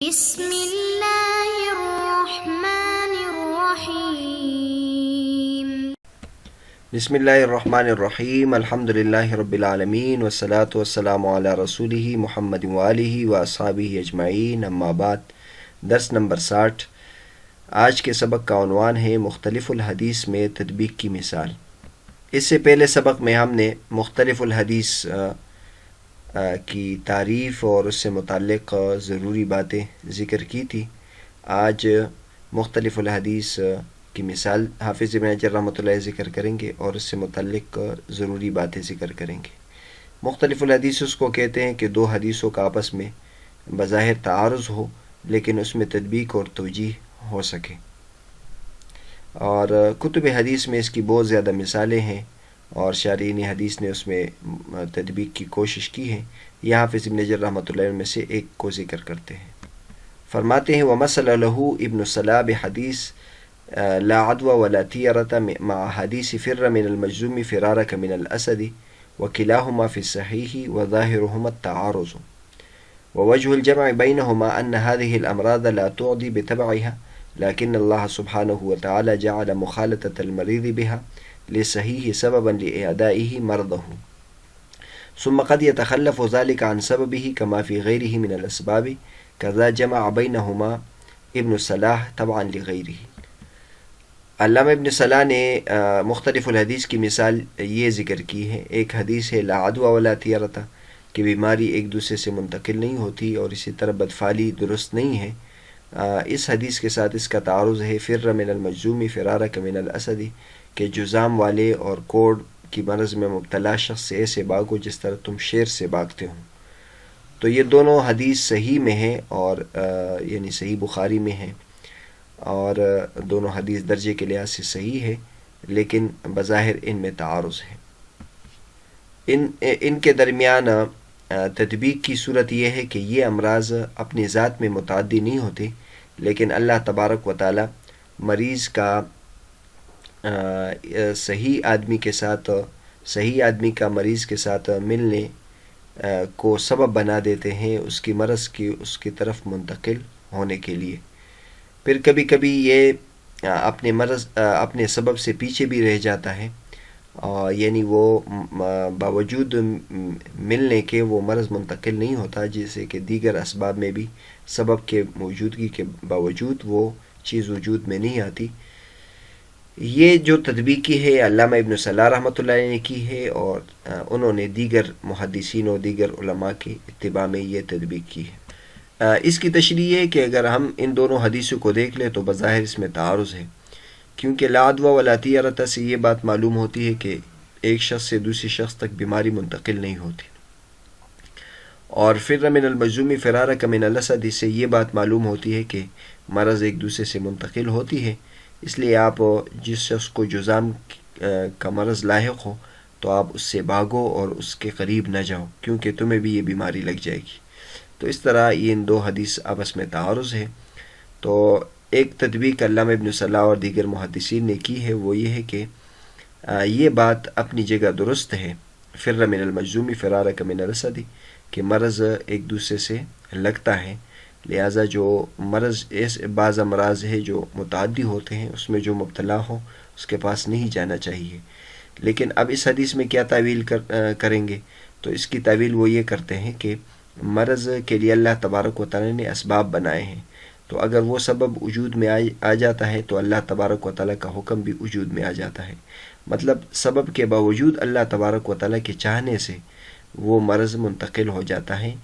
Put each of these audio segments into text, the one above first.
بسم اللہ الرحمن الرحیم بسم اللہ الرحمن الرحیم الحمد للہ رب العالمین والصلاة والسلام علی رسولہ محمد وآلہ واصحابہ اجمعین اما بعد۔ درس نمبر 60۔ آج کے سبق کا عنوان ہے مختلف الحدیث میں تطبیق کی مثال۔ اس سے پہلے سبق میں ہم نے مختلف الحدیث کی تعریف اور اس سے متعلق ضروری باتیں ذکر کی تھی۔ آج مختلف الحدیث کی مثال حافظ ابن حجر رحمۃ اللہ ذکر کریں گے اور اس سے متعلق ضروری باتیں ذکر کریں گے۔ مختلف الحدیث اس کو کہتے ہیں کہ دو حدیثوں کا آپس میں بظاہر تعارض ہو لیکن اس میں تطبیق اور توجیح ہو سکے، اور کتب حدیث میں اس کی بہت زیادہ مثالیں ہیں اور شارحین حدیث نے اس میں تطبیق کی کوشش کی ہے۔ یہاں حافظ ابن حجر رحمۃ اللہ میں سے ایک کو ذکر کرتے ہیں۔ فرماتے ہیں وَمَثَلَ لَهُ ابن صلاح بحدیث لا عدوى ولا طيرة مع حديث فر من المجذوم فرارك من الأسد وكلاهما في الصحيح وظاهرهما التعارض ووجه الجمع بينهما أن هذه الأمراض لا تعدي بتبعها لكن الله سبحانه وتعالى جعل مخالطة المريض بها للصحيح سببا لإعدائه مرضه، ثم قد يتخلف ذلك عن سببه كما في غيره من الأسباب، كذا جمع بينهما ابن صلاح طبعا لغيره۔ علامہ ابن صلاح نے مختلف الحدیث کی مثال یہ ذکر کی ہے۔ ایک حدیث ہے لا عدوى ولا طیرة کہ بیماری ایک دوسرے سے منتقل نہیں ہوتی، اور اسی طرح بدفعلی درست نہیں ہے۔ اس حدیث کے ساتھ اس کا تعارض ہے فر من المجذوم فرارك من الاسد کہ جذام والے اور کوڑ کی مرض میں مبتلا شخص سے ایسے بھاگو جس طرح تم شیر سے بھاگتے ہو۔ تو یہ دونوں حدیث صحیح میں ہیں اور یعنی صحیح بخاری میں ہیں، اور دونوں حدیث درجے کے لحاظ سے صحیح ہے لیکن بظاہر ان میں تعارض ہے۔ ان کے درمیان تطبیق کی صورت یہ ہے کہ یہ امراض اپنی ذات میں متعدی نہیں ہوتے، لیکن اللہ تبارک و تعالی مریض کا صحیح آدمی کا مریض کے ساتھ ملنے کو سبب بنا دیتے ہیں اس کی مرض کی اس کی طرف منتقل ہونے کے لیے۔ پھر کبھی کبھی یہ اپنے سبب سے پیچھے بھی رہ جاتا ہے، یعنی وہ باوجود ملنے کے وہ مرض منتقل نہیں ہوتا، جیسے کہ دیگر اسباب میں بھی سبب کے موجودگی کے باوجود وہ چیز وجود میں نہیں آتی۔ یہ جو تطبیق کی ہے علامہ ابن صلاح رحمۃ اللہ نے کی ہے، اور انہوں نے دیگر محدثین اور دیگر علماء کے اتباع میں یہ تطبیق کی ہے۔ اس کی تشریح ہے کہ اگر ہم ان دونوں حدیثوں کو دیکھ لیں تو بظاہر اس میں تعارض ہے، کیونکہ لا عدوى ولا طیرة سے یہ بات معلوم ہوتی ہے کہ ایک شخص سے دوسری شخص تک بیماری منتقل نہیں ہوتی، اور فر من المجذوم فرارك من الاسد سے یہ بات معلوم ہوتی ہے کہ مرض ایک دوسرے سے منتقل ہوتی ہے۔ اس لیے آپ جس شخص کو جذام کا مرض لاحق ہو تو آپ اس سے بھاگو اور اس کے قریب نہ جاؤ، کیونکہ تمہیں بھی یہ بیماری لگ جائے گی۔ تو اس طرح یہ ان دو حدیث آپس میں تعارض ہے۔ تو ایک تطبیق علامہ ابن صلاح اور دیگر محدثین نے کی ہے، وہ یہ ہے کہ یہ بات اپنی جگہ درست ہے، فر من المجذوم فرارك من الاسد کہ مرض ایک دوسرے سے لگتا ہے، لہٰذا جو مرض بعض امراض ہے جو متعدی ہوتے ہیں اس میں جو مبتلا ہو اس کے پاس نہیں جانا چاہیے۔ لیکن اب اس حدیث میں کیا تعویل کریں گے؟ تو اس کی تعویل وہ یہ کرتے ہیں کہ مرض کے لیے اللہ تبارک و تعالی نے اسباب بنائے ہیں، تو اگر وہ سبب وجود میں آ جاتا ہے تو اللہ تبارک و تعالی کا حکم بھی وجود میں آ جاتا ہے۔ مطلب سبب کے باوجود اللہ تبارک و تعالی کے چاہنے سے وہ مرض منتقل ہو جاتا ہے،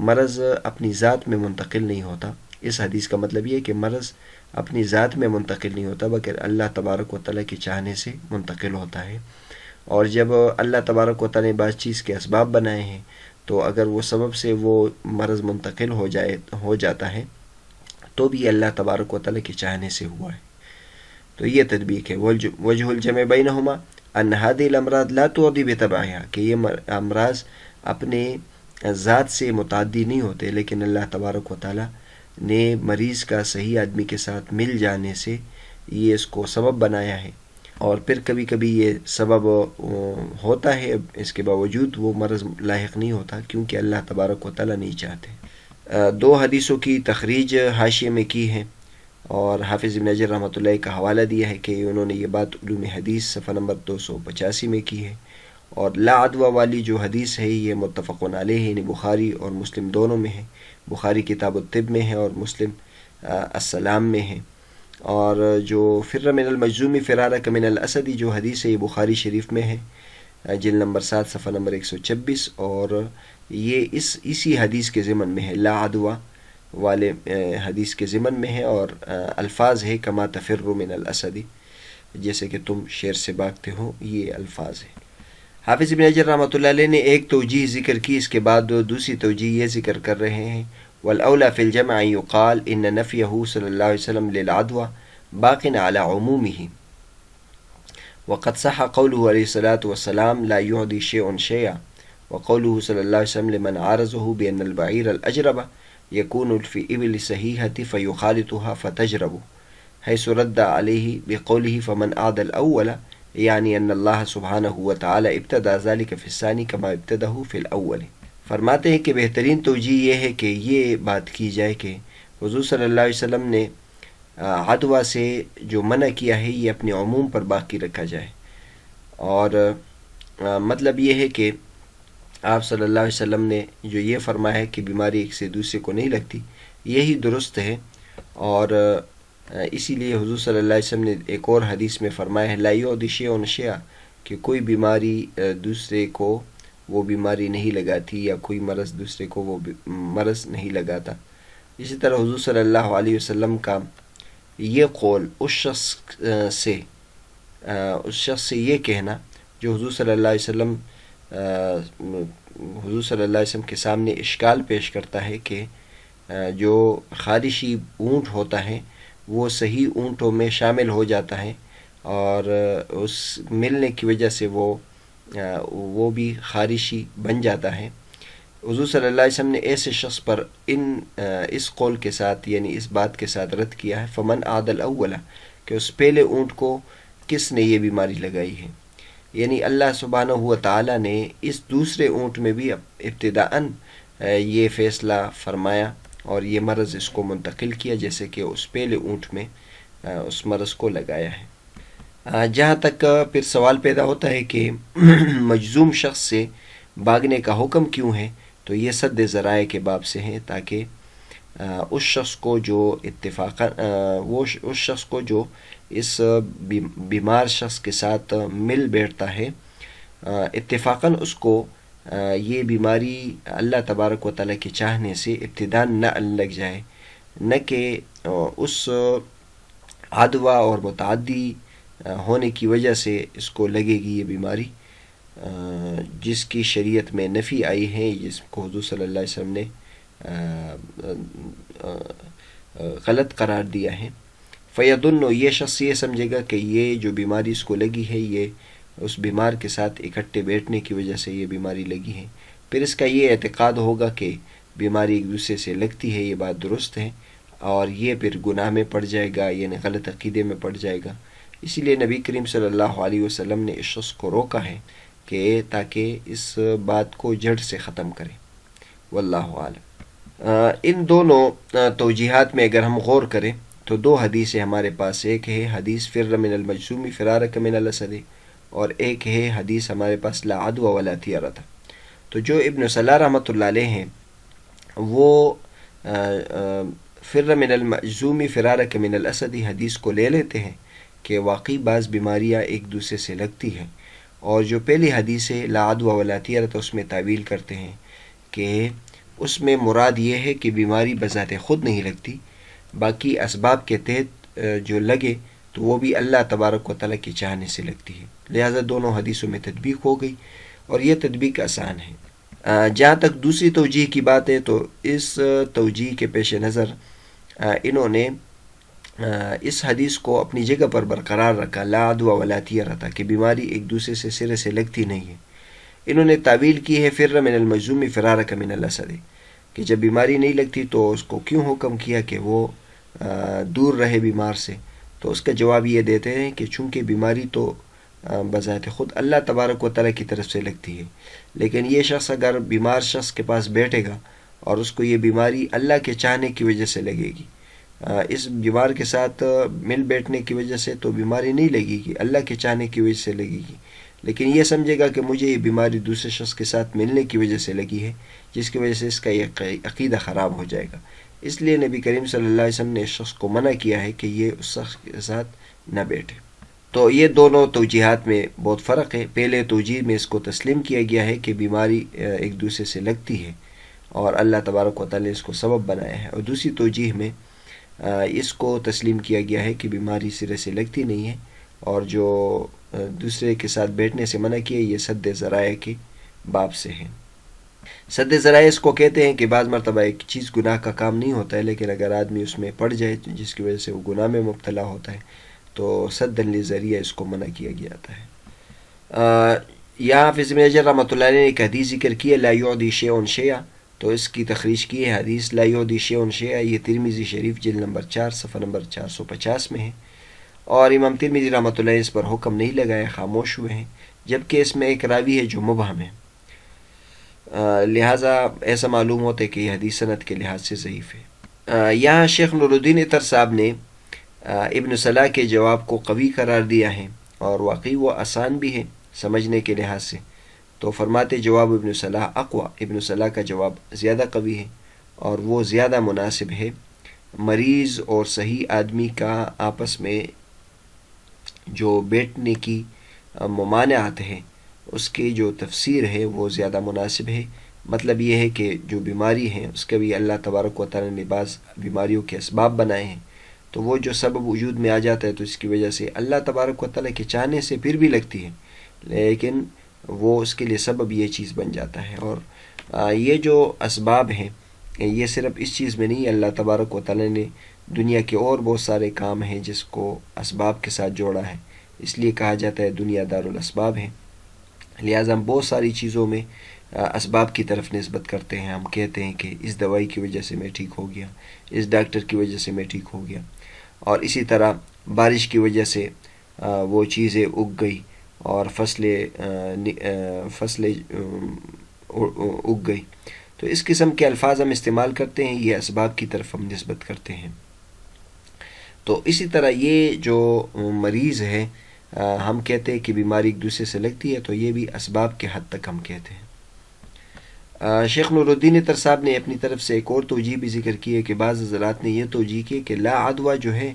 مرض اپنی ذات میں منتقل نہیں ہوتا۔ اس حدیث کا مطلب یہ ہے کہ مرض اپنی ذات میں منتقل نہیں ہوتا بلکہ اللہ تبارک و تعالی کے چاہنے سے منتقل ہوتا ہے، اور جب اللہ تبارک و تعالی نے بعض چیز کے اسباب بنائے ہیں تو اگر وہ سبب سے وہ مرض منتقل ہو جاتا ہے تو بھی اللہ تبارک و تعالی کے چاہنے سے ہوا ہے۔ تو یہ تطبیق ہے۔ وجہ الجمع بینہما ان هذه الامراض لا تعدی بتبعها کہ یہ امراض اپنے ذات سے متعدی نہیں ہوتے، لیکن اللہ تبارک و تعالی نے مریض کا صحیح آدمی کے ساتھ مل جانے سے یہ اس کو سبب بنایا ہے، اور پھر کبھی کبھی یہ سبب ہوتا ہے، اس کے باوجود وہ مرض لاحق نہیں ہوتا کیونکہ اللہ تبارک و تعالی نہیں چاہتے۔ دو حدیثوں کی تخریج حاشیے میں کی ہے، اور حافظ ابن حجر رحمۃ اللہ کا حوالہ دیا ہے کہ انہوں نے یہ بات علوم حدیث صفحہ نمبر 285 میں کی ہے۔ اور لا عدوہ والی جو حدیث ہے یہ متفق علیہ ہے، یعنی بخاری اور مسلم دونوں میں ہے، بخاری کتاب الطب میں ہے اور مسلم السلام میں ہے۔ اور جو فر من المجذوم فرارک من الاسد جو حدیث ہے یہ بخاری شریف میں ہے، جلد نمبر 7 صفحہ نمبر 126، اور یہ اسی حدیث کے ضمن میں ہے، لا عدوہ والے حدیث کے ضمن میں ہے، اور الفاظ ہے کما تفر من الاسد، جیسے کہ تم شیر سے بھاگتے ہو، یہ الفاظ ہیں۔ حافظ ابن حجر رحمۃ اللہ علیہ نے ایک توجیہ ذکر کی، اس کے بعد دوسری توجیہ یہ ذکر کر رہے ہیں، والاولی فی الجمع یقال ان نفیہ صلی اللہ علیہ وسلم للعدوى باق علی عمومہ، وقد صح قوله علیہ الصلاۃ والسلام لا يعدي شيء شيئا، وقوله صلی اللہ علیہ وسلم لمن عارضه بأن البعير الأجرب يكون في إبل صحيحة فيخالطها فتجرب، حيث رد عليه بقوله فمن أعدى الأول، یعنی ان اللہ سبحانہ وتعالی ابتدا ذلك فی الثانی کما ابتدہ فی الاول۔ فرماتے ہیں کہ بہترین توجیہ یہ ہے کہ یہ بات کی جائے کہ حضور صلی اللہ علیہ وسلم نے عدوہ سے جو منع کیا ہے یہ اپنے عموم پر باقی رکھا جائے، اور مطلب یہ ہے کہ آپ صلی اللہ علیہ وسلم نے جو یہ فرمایا ہے کہ بیماری ایک سے دوسرے کو نہیں لگتی، یہی درست ہے، اور اسی لیے حضور صلی اللہ علیہ وسلم نے ایک اور حدیث میں فرمایا ہے لا یعدی شیء شیئا، کہ کوئی بیماری دوسرے کو وہ بیماری نہیں لگاتی، یا کوئی مرض دوسرے کو وہ مرض نہیں لگاتا۔ اسی طرح حضور صلی اللہ علیہ وسلم کا یہ قول اس شخص سے یہ کہنا جو حضور صلی اللہ علیہ وسلم کے سامنے اشکال پیش کرتا ہے کہ جو خارشی اونٹ ہوتا ہے وہ صحیح اونٹوں میں شامل ہو جاتا ہے، اور اس ملنے کی وجہ سے وہ بھی خارشی بن جاتا ہے۔ حضور صلی اللہ علیہ وسلم نے ایسے شخص پر اس قول کے ساتھ، یعنی اس بات کے ساتھ رد کیا ہے فمن عاد الاول، کہ اس پہلے اونٹ کو کس نے یہ بیماری لگائی ہے، یعنی اللہ سبحانہ و تعالی نے اس دوسرے اونٹ میں بھی ابتداءً یہ فیصلہ فرمایا اور یہ مرض اس کو منتقل کیا، جیسے کہ اس پہلے اونٹ میں اس مرض کو لگایا ہے۔ جہاں تک پھر سوال پیدا ہوتا ہے کہ مجذوم شخص سے بھاگنے کا حکم کیوں ہے، تو یہ سد ذرائع کے باب سے ہیں، تاکہ اس شخص کو جو اس بیمار شخص کے ساتھ مل بیٹھتا ہے اتفاقاً اس کو یہ بیماری اللہ تبارک و تعالیٰ کے چاہنے سے ابتداً نہ لگ جائے، نہ کہ اس عدوہ اور متعدی ہونے کی وجہ سے اس کو لگے گی یہ بیماری، جس کی شریعت میں نفی آئی ہے، جس کو حضور صلی اللہ علیہ وسلم نے غلط قرار دیا ہے۔ فیظن، یہ شخص یہ سمجھے گا کہ یہ جو بیماری اس کو لگی ہے یہ اس بیمار کے ساتھ اکٹھے بیٹھنے کی وجہ سے یہ بیماری لگی ہے، پھر اس کا یہ اعتقاد ہوگا کہ بیماری ایک دوسرے سے لگتی ہے، یہ بات درست ہے، اور یہ پھر گناہ میں پڑ جائے گا، یعنی غلط عقیدے میں پڑ جائے گا۔ اسی لیے نبی کریم صلی اللہ علیہ وسلم نے اس شخص کو روکا ہے کہ تاکہ اس بات کو جڑ سے ختم کرے۔ واللہ عالم۔ ان دونوں توجیحات میں اگر ہم غور کریں تو دو حدیثیں ہمارے پاس، ایک ہے حدیث فر من المجذوم فرارک من الاسد، اور ایک ہے حدیث ہمارے پاس لا عدوى ولا طیرۃ۔ تو جو ابن صلاح رحمۃ اللہ علیہ ہیں وہ فر من المجذوم فرارک من الاسد حدیث کو لے لیتے ہیں کہ واقعی بعض بیماریاں ایک دوسرے سے لگتی ہیں، اور جو پہلی حدیث ہے لا عدوى ولا طیرۃ اس میں تعویل کرتے ہیں کہ اس میں مراد یہ ہے کہ بیماری بذات خود نہیں لگتی، باقی اسباب کے تحت جو لگے تو وہ بھی اللہ تبارک و تعالیٰ کی چاہنے سے لگتی ہے، لہذا دونوں حدیثوں میں تطبیق ہو گئی، اور یہ تطبیق آسان ہے۔ جہاں تک دوسری توجیہ کی بات ہے تو اس توجیہ کے پیش نظر انہوں نے اس حدیث کو اپنی جگہ پر برقرار رکھا، لا عدوى ولا طیرۃ، کہ بیماری ایک دوسرے سے سرے سے لگتی نہیں ہے۔ انہوں نے تعویل کی ہے فر من المجذوم فرارک من الاسد، کہ جب بیماری نہیں لگتی تو اس کو کیوں حکم کیا کہ وہ دور رہے بیمار سے، تو اس کا جواب یہ دیتے ہیں کہ چونکہ بیماری تو بذات خود اللہ تبارک و تعالیٰ کی طرف سے لگتی ہے، لیکن یہ شخص اگر بیمار شخص کے پاس بیٹھے گا اور اس کو یہ بیماری اللہ کے چاہنے کی وجہ سے لگے گی. اس بیمار کے ساتھ مل بیٹھنے کی وجہ سے تو بیماری نہیں لگے گی، اللہ کے چاہنے کی وجہ سے لگے گی. لیکن یہ سمجھے گا کہ مجھے یہ بیماری دوسرے شخص کے ساتھ ملنے کی وجہ سے لگی ہے، جس کی وجہ سے اس کا یہ عقیدہ خراب ہو جائے گا. اس لیے نبی کریم صلی اللہ علیہ وسلم نے اس شخص کو منع کیا ہے کہ یہ اس شخص کے ساتھ نہ بیٹھے. تو یہ دونوں توجیہات میں بہت فرق ہے. پہلے توجیہ میں اس کو تسلیم کیا گیا ہے کہ بیماری ایک دوسرے سے لگتی ہے اور اللہ تبارک و تعالی نے اس کو سبب بنایا ہے، اور دوسری توجیہ میں اس کو تسلیم کیا گیا ہے کہ بیماری سرے سے لگتی نہیں ہے، اور جو دوسرے کے ساتھ بیٹھنے سے منع کیا یہ سد ذرائع کے باب سے ہے. سد ذرائع اس کو کہتے ہیں کہ بعض مرتبہ ایک چیز گناہ کا کام نہیں ہوتا ہے، لیکن اگر آدمی اس میں پڑ جائے جس کی وجہ سے وہ گناہ میں مبتلا ہوتا ہے تو سد للذریعہ اس کو منع کیا گیا ہے. یہاں حافظ ابن حجر رحمۃ اللہ علیہ نے ایک حدیث ذکر کی ہے لا یعدی شیء شیئا، تو اس کی تخریج کی ہے حدیث لا یعدی شیء شیئا، یہ ترمذی شریف جلد نمبر 4 صفحہ نمبر 450 میں ہے. اور امام ترمذی رحمۃ اللہ اس پر حکم نہیں لگائے، خاموش ہوئے ہیں، جبکہ اس میں ایک راوی ہے جو مبہم ہے، لہٰذا ایسا معلوم ہوتا ہے کہ یہ حدیث سند کے لحاظ سے ضعیف ہے. یہاں شیخ نور الدین عطر صاحب نے ابن صلاح کے جواب کو قوی قرار دیا ہے، اور واقعی وہ آسان بھی ہے سمجھنے کے لحاظ سے. تو فرماتے جواب ابن صلاح اقوی، ابن صلاح کا جواب زیادہ قوی ہے اور وہ زیادہ مناسب ہے. مریض اور صحیح آدمی کا آپس میں جو بیٹھنے کی ممانعات ہیں اس کی جو تفسیر ہے وہ زیادہ مناسب ہے. مطلب یہ ہے کہ جو بیماری ہیں اس کا بھی اللہ تبارک و تعالی نے بعض بیماریوں کے اسباب بنائے ہیں، تو وہ جو سبب وجود میں آ جاتا ہے تو اس کی وجہ سے اللہ تبارک و تعالی کے چاہنے سے پھر بھی لگتی ہے، لیکن وہ اس کے لیے سبب یہ چیز بن جاتا ہے. اور یہ جو اسباب ہیں یہ صرف اس چیز میں نہیں، اللہ تبارک و تعالی نے دنیا کے اور بہت سارے کام ہیں جس کو اسباب کے ساتھ جوڑا ہے، اس لیے کہا جاتا ہے دنیا دار الاسباب ہے. لہٰذا ہم بہت ساری چیزوں میں اسباب کی طرف نسبت کرتے ہیں. ہم کہتے ہیں کہ اس دوائی کی وجہ سے میں ٹھیک ہو گیا، اس ڈاکٹر کی وجہ سے میں ٹھیک ہو گیا، اور اسی طرح بارش کی وجہ سے وہ چیزیں اگ گئی اور فصلیں اگ گئی. تو اس قسم کے الفاظ ہم استعمال کرتے ہیں، یہ اسباب کی طرف ہم نسبت کرتے ہیں. تو اسی طرح یہ جو مریض ہے ہم کہتے ہیں کہ بیماری ایک دوسرے سے لگتی ہے، تو یہ بھی اسباب کے حد تک ہم کہتے ہیں. شیخ نور الدین عطر صاحب نے اپنی طرف سے ایک اور توجیہ بھی ذکر کی ہے کہ بعض حضرات نے یہ توجیہ کی کہ لا عدوہ جو ہے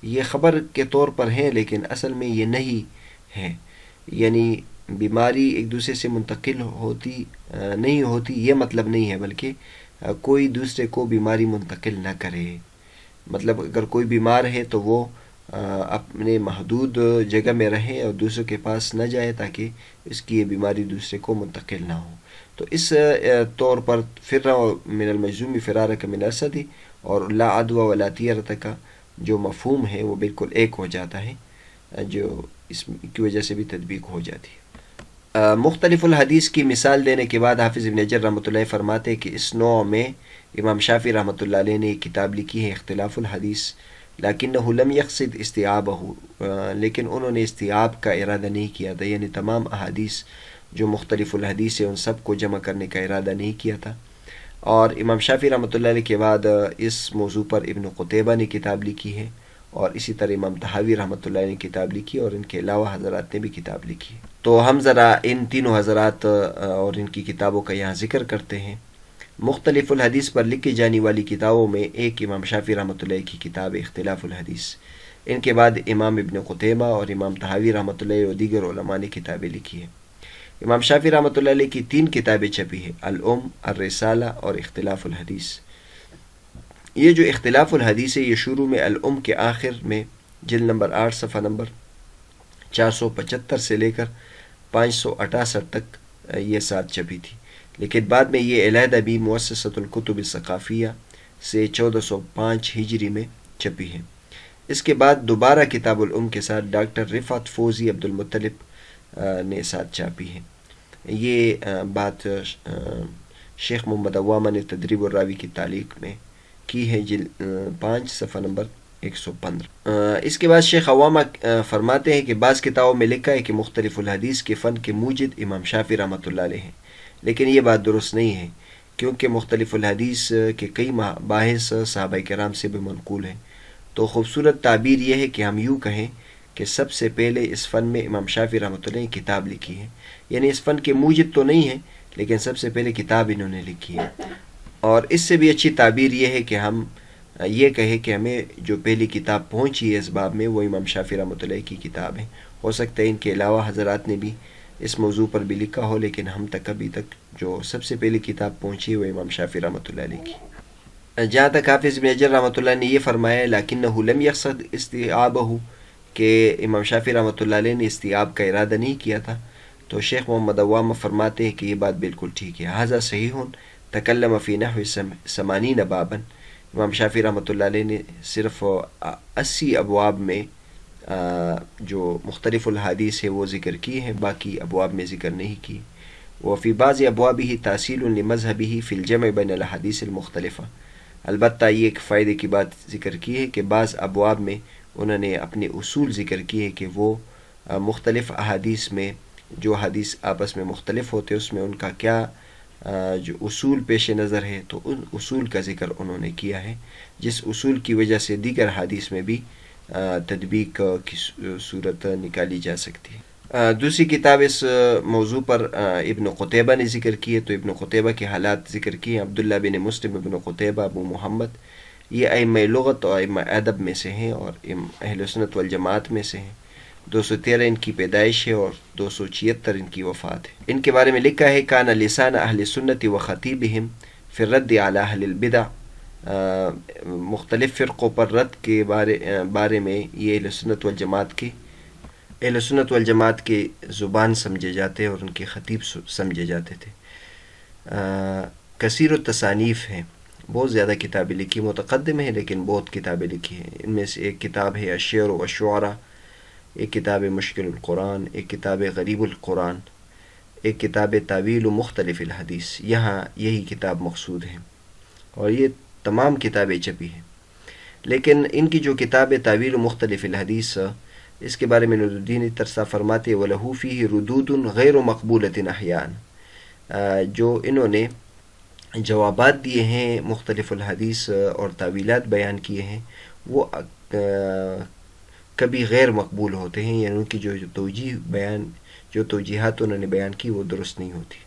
یہ خبر کے طور پر ہے، لیکن اصل میں یہ نہیں ہے. یعنی بیماری ایک دوسرے سے منتقل نہیں ہوتی، یہ مطلب نہیں ہے، بلکہ کوئی دوسرے کو بیماری منتقل نہ کرے. مطلب اگر کوئی بیمار ہے تو وہ اپنے محدود جگہ میں رہے اور دوسروں کے پاس نہ جائے تاکہ اس کی یہ بیماری دوسرے کو منتقل نہ ہو. تو اس طور پر فرّ من المجذوم فرارک من الاسد اور لا عدوى ولا طیرۃ کا جو مفہوم ہے وہ بالکل ایک ہو جاتا ہے، جو اس کی وجہ سے بھی تطبیق ہو جاتی ہے. مختلف الحدیث کی مثال دینے کے بعد حافظ ابن حجر رحمۃ اللہ فرماتے ہیں کہ اس نوع میں امام شافعی رحمۃ اللہ علیہ نے ایک کتاب لکھی ہے اختلاف الحدیث، لکنہ لم یقصد استیعابہ، لیکن انہوں نے استیعاب کا ارادہ نہیں کیا تھا، یعنی تمام احادیث جو مختلف الحدیث ہے ان سب کو جمع کرنے کا ارادہ نہیں کیا تھا. اور امام شافعی رحمۃ اللہ علیہ کے بعد اس موضوع پر ابن قتیبہ نے کتاب لکھی ہے، اور اسی طرح امام طحاوی رحمۃ اللہ علیہ نے کتاب لکھی، اور ان کے علاوہ حضرات نے بھی کتاب لکھی. تو ہم ذرا ان تینوں حضرات اور ان کی کتابوں کا یہاں ذکر کرتے ہیں. مختلف الحدیث پر لکھی جانے والی کتابوں میں ایک امام شافعی رحمۃ اللہ کی کتاب اختلاف الحدیث، ان کے بعد امام ابن قتیبہ اور امام طحاوی رحمۃ اللہ اور دیگر علماء نے کتابیں لکھی ہیں. امام شافعی رحمۃ اللہ علیہ کی 3 کتابیں چھپی ہیں، الام، الرسالہ اور اختلاف الحدیث. یہ جو اختلاف الحدیث ہے یہ شروع میں الام کے آخر میں جلد نمبر 8 صفحہ نمبر 475 سے لے کر 568 تک یہ ساتھ چھپی تھی، لیکن بعد میں یہ علیحدہ بھی مؤسسۃ الکتب الثقافیہ سے 1405 ہجری میں چھپی ہے. اس کے بعد دوبارہ کتاب الام کے ساتھ ڈاکٹر رفعت فوزی عبد المطلب نے ساتھ چھاپی ہے. یہ بات شیخ محمد عوامہ نے تدریب الراوی کی تعلیق میں کی ہے، جلد 5 صفحہ نمبر 115. اس کے بعد شیخ عوامہ فرماتے ہیں کہ بعض کتابوں میں لکھا ہے کہ مختلف الحدیث کے فن کے موجد امام شافعی رحمۃ اللہ علیہ ہیں، لیکن یہ بات درست نہیں ہے، کیونکہ مختلف الحدیث کے کئی مباحث صحابہ کرام سے بھی منقول ہیں۔ تو خوبصورت تعبیر یہ ہے کہ ہم یوں کہیں کہ سب سے پہلے اس فن میں امام شافعی رحمۃ اللہ نے کتاب لکھی ہے، یعنی اس فن کے موجد تو نہیں ہیں لیکن سب سے پہلے کتاب انہوں نے لکھی ہے۔ اور اس سے بھی اچھی تعبیر یہ ہے کہ ہم یہ کہیں کہ ہمیں جو پہلی کتاب پہنچی ہے اس باب میں وہ امام شافعی رحمۃ اللہ کی کتاب ہے۔ ہو سکتا ہے ان کے علاوہ حضرات نے بھی اس موضوع پر بھی لکھا ہو، لیکن ہم تک ابھی تک جو سب سے پہلی کتاب پہنچی ہے وہ امام شافعی رحمۃ اللہ علیہ کی۔ جہاں تک حافظ ابن حجر رحمۃ اللہ نے یہ فرمایا لکنہ لم یقصد استیعابہ، کہ امام شافعی رحمۃ اللہ علیہ نے استیعاب کا ارادہ نہیں کیا تھا، تو شیخ محمد عوام فرماتے ہیں کہ یہ بات بالکل ٹھیک ہے۔ ھذا صحیح تکلم فی نحو 80 بابا، امام شافعی رحمۃ اللہ علیہ نے صرف 80 ابواب میں جو مختلف الحدیث ہے وہ ذکر کی ہیں، باقی ابواب میں ذکر نہیں کی۔ وفی بعض ابوابہ تحصیل لمذہبہ فی الجمع بین الحدیث المختلفہ، البتہ یہ ایک فائدے کی بات ذکر کی ہے کہ بعض ابواب میں انہوں نے اپنے اصول ذکر کیے کہ وہ مختلف احادیث میں جو حدیث آپس میں مختلف ہوتے اس میں ان کا کیا جو اصول پیش نظر ہے، تو ان اصول کا ذکر انہوں نے کیا ہے، جس اصول کی وجہ سے دیگر حدیث میں بھی تطبیق کی صورت نکالی جا سکتی ہے۔ دوسری کتاب اس موضوع پر ابن قتیبہ نے ذکر کی ہے، تو ابن قتیبہ کے حالات ذکر کیے ہیں۔ عبداللہ بن مسلم ابن قتیبہ ابو محمد، یہ ائمہ لغت اور ائمہ ادب میں سے ہیں اور اہل سنت والجماعت میں سے ہیں۔ 213 ان کی پیدائش ہے اور 276 ان کی وفات ہے۔ ان کے بارے میں لکھا ہے کان لسان اہل سنت و خطیبہم فی الرد علی اہل البدع، مختلف فرقوں پر رد کے بارے میں یہ اہل سنت والجماعت کے زبان سمجھے جاتے اور ان کے خطیب سمجھے جاتے تھے۔ کثیر التصانیف ہیں، بہت زیادہ کتابیں لکھی، متقدم ہیں لیکن بہت کتابیں لکھی ہیں۔ ان میں سے ایک کتاب ہے الشعر والشعراء، ایک کتاب مشکل القرآن، ایک کتاب غریب القرآن، ایک کتاب تعویل مختلف الحدیث، یہاں یہی کتاب مقصود ہے اور یہ تمام کتابیں چھپی ہیں۔ لیکن ان کی جو کتاب تعویل مختلف الحدیث، اس کے بارے میں نور الدین ترسا فرماتے وَلَهُ فِيهِ رُدُودٌ غَيْرُ مَقْبُولَةٍ أَحْيَانًا، جو انہوں نے جوابات دیے ہیں مختلف الحدیث اور تعویلات بیان کیے ہیں، وہ کبھی غیر مقبول ہوتے ہیں، یعنی ان کی جو توجیحات انہوں نے بیان کی وہ درست نہیں ہوتی۔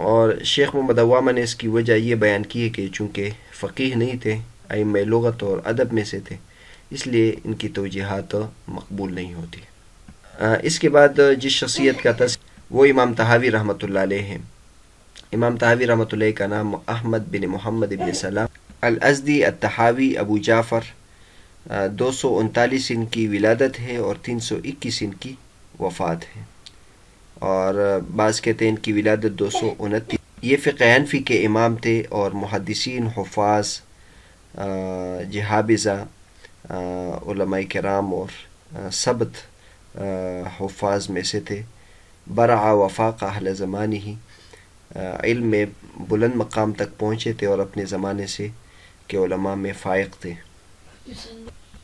اور شیخ محمد عوامہ نے اس کی وجہ یہ بیان کی ہے کہ چونکہ فقیہ نہیں تھے، ائمہ لغت اور ادب میں سے تھے، اس لیے ان کی توجیحات مقبول نہیں ہوتی۔ اس کے بعد جس شخصیت کا تذکرہ وہ امام طحاوی رحمۃ اللہ علیہ ہیں۔ امام طحاوی رحمۃ اللہ کا نام احمد بن محمد بن سلام الازدی الطحاوی ابو جعفر، 239 ان کی ولادت ہے اور 321 ان کی وفات ہے، اور بعض کہتے ہیں ان کی ولادت 229۔ یہ فقہ حنفی کے امام تھے اور محدثین، حفاظ، جہابذہ، علماء کرام اور سبت حفاظ میں سے تھے۔ برع وفاق اہل زمانہ ہی، علم میں بلند مقام تک پہنچے تھے اور اپنے زمانے سے کے علماء میں فائق تھے۔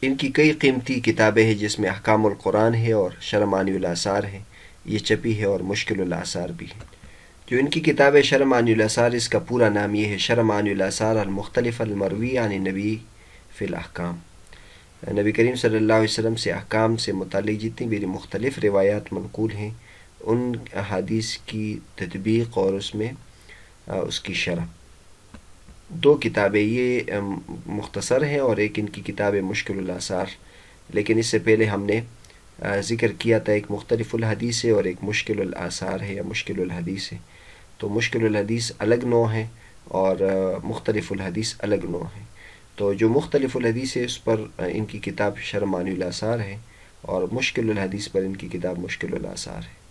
ان کی کئی قیمتی کتابیں ہیں جس میں احکام القرآن ہے اور شرح معانی الاثار ہے، یہ چھپی ہے، اور مشکل الاثار بھی ہے۔ جو ان کی کتاب ہے شرح معانی الاثار، اس کا پورا نام یہ ہے شرح معانی الاثار المختلف المروی عن النبی فی الاحکام، نبی کریم صلی اللہ علیہ وسلم سے احکام سے متعلق جتنی بھی مختلف روایات منقول ہیں ان احادیث کی تطبیق اور اس میں اس کی شرح۔ 2 کتابیں یہ مختصر ہیں اور ایک ان کی کتاب مشکل الاثار، لیکن اس سے پہلے ہم نے ذکر کیا تھا ایک مختلف الحدیث ہے اور ایک مشکل الاثار ہے یا مشکل الحدیث ہے۔ تو مشکل الحدیث الگ نوع ہے اور مختلف الحدیث الگ نوع ہے۔ تو جو مختلف الحدیث ہے اس پر ان کی کتاب شرح معانی الاثار ہے اور مشکل الحدیث پر ان کی کتاب مشکل الاثار ہے۔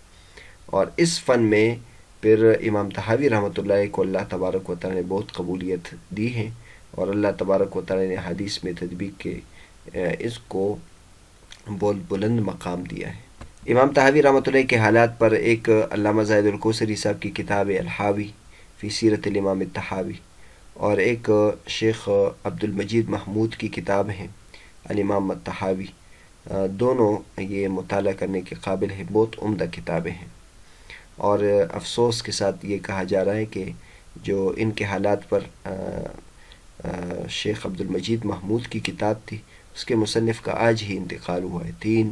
اور اس فن میں پھر امام طحاوی رحمۃ اللہ کو اللہ تبارک و تعالی نے بہت قبولیت دی ہے اور اللہ تبارک و تعالی نے حدیث میں تطبیق کے اس کو بہت بلند مقام دیا ہے۔ امام طحاوی رحمۃ اللہ کے حالات پر ایک علامہ زاہد الکوثری صاحب کی کتاب الحاوی فی سیرت الامام الطحاوی، اور ایک شیخ عبد المجید محمود کی کتاب ہے الامام الطحاوی، دونوں یہ مطالعہ کرنے کے قابل ہے، بہت عمدہ کتابیں ہیں۔ اور افسوس کے ساتھ یہ کہا جا رہا ہے کہ جو ان کے حالات پر شیخ عبد المجید محمود کی کتاب تھی، اس کے مصنف کا آج ہی انتقال ہوا ہے، 3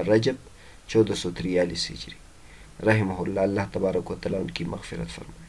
رجب 1443 ہجری، رحمہ اللہ، اللہ تبارک و تعالیٰ ان کی مغفرت فرمائے۔